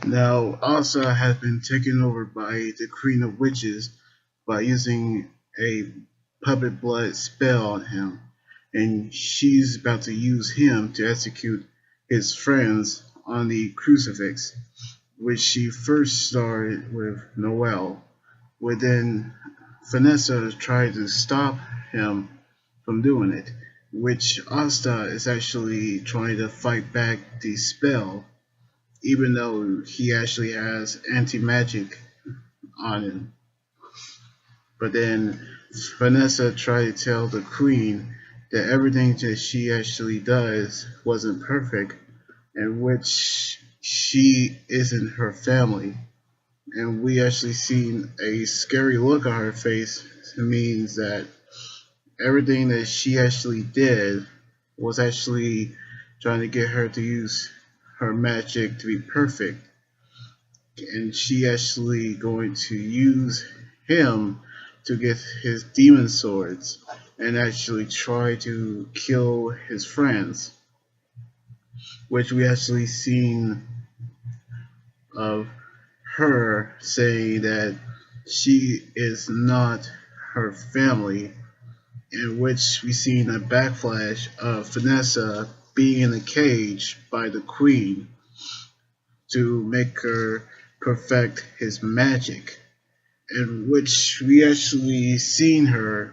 Now, Asa has been taken over by the Queen of Witches by using a puppet blood spell on him, and she's about to use him to execute his friends on the crucifix, which she first started with Noel, but then Vanessa tried to stop him from doing it, which Asta is actually trying to fight back the spell, even though he actually has anti-magic on him. But then Vanessa tried to tell the queen that everything that she actually does wasn't perfect, and which she isn't her family. And we actually seen a scary look on her face. It means that everything that she actually did was actually trying to get her to use her magic to be perfect, and she actually going to use him to get his demon swords and actually try to kill his friends, which we actually seen of her saying that she is not her family, in which we seen a backflash of Vanessa being in a cage by the queen to make her perfect his magic, in which we actually seen her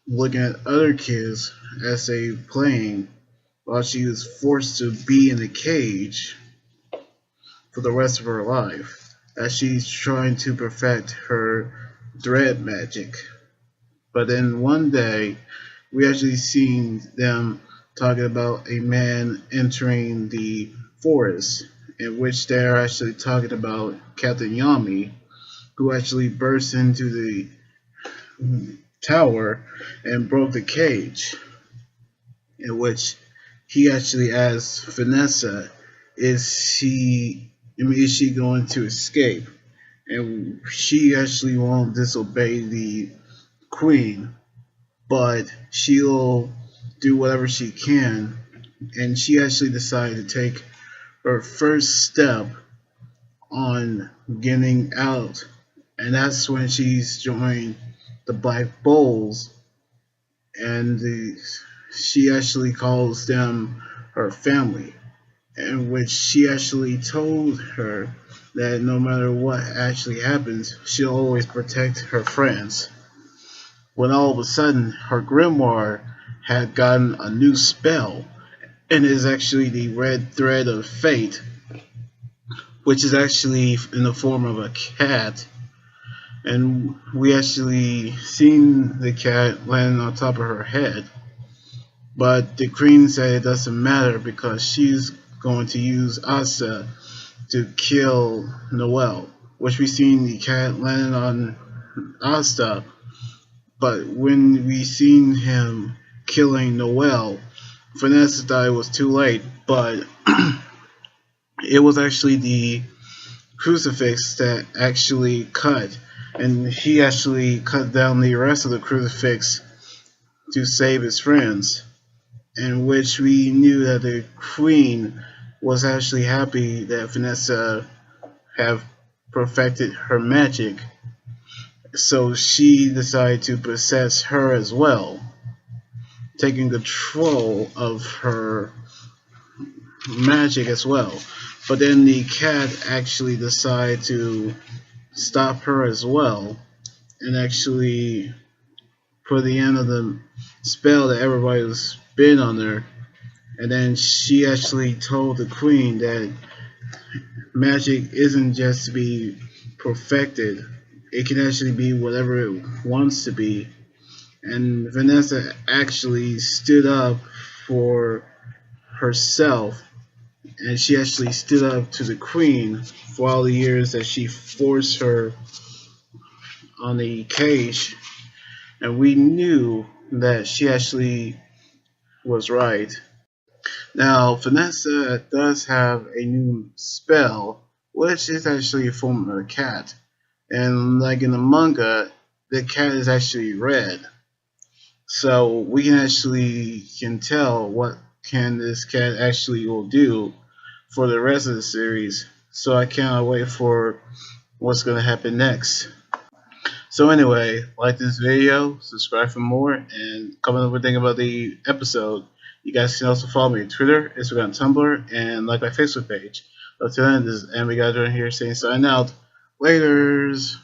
looking at other kids as they playing while she was forced to be in a cage for the rest of her life as she's trying to perfect her dread magic. But then one day we actually seen them talking about a man entering the forest, in which they're actually talking about Captain Yami, who actually burst into the tower and broke the cage, in which he actually asked Vanessa, is she going to escape? And she actually won't disobey the queen, but she'll do whatever she can. And she actually decided to take her first step on getting out, and that's when she's joined the Black Bulls, and she actually calls them her family, in which she actually told her that no matter what actually happens, she'll always protect her friends. When all of a sudden, her grimoire had gotten a new spell, and is actually the Red Thread of Fate, which is actually in the form of a cat. And we actually seen the cat landing on top of her head. But the queen said it doesn't matter because she's going to use Asa to kill Noel, which we seen the cat landing on Asta. But when we seen him killing Noel, Vanessa thought it was too late. But it was actually the crucifix that actually cut, and he actually cut down the rest of the crucifix to save his friends, in which we knew that the queen was actually happy that Vanessa have perfected her magic, so she decided to possess her as well, taking control of her magic as well. But then the cat actually decided to stop her as well, and actually put the end of the spell that everybody was been under. And then she actually told the queen that magic isn't just to be perfected, it can actually be whatever it wants to be. And Vanessa actually stood up for herself, and she actually stood up to the queen for all the years that she forced her on the cage, and we knew that she actually was right. Now, Vanessa does have a new spell, which is actually a form of a cat. And like in the manga, the cat is actually red. So we can tell what can this cat actually will do for the rest of the series. So I cannot wait for what's going to happen next. So anyway, like this video, subscribe for more, and comment up what you think about the episode. You guys can also follow me on Twitter, Instagram, Tumblr, and like my Facebook page. Until then, this is Amber Guy here saying sign out. Laters.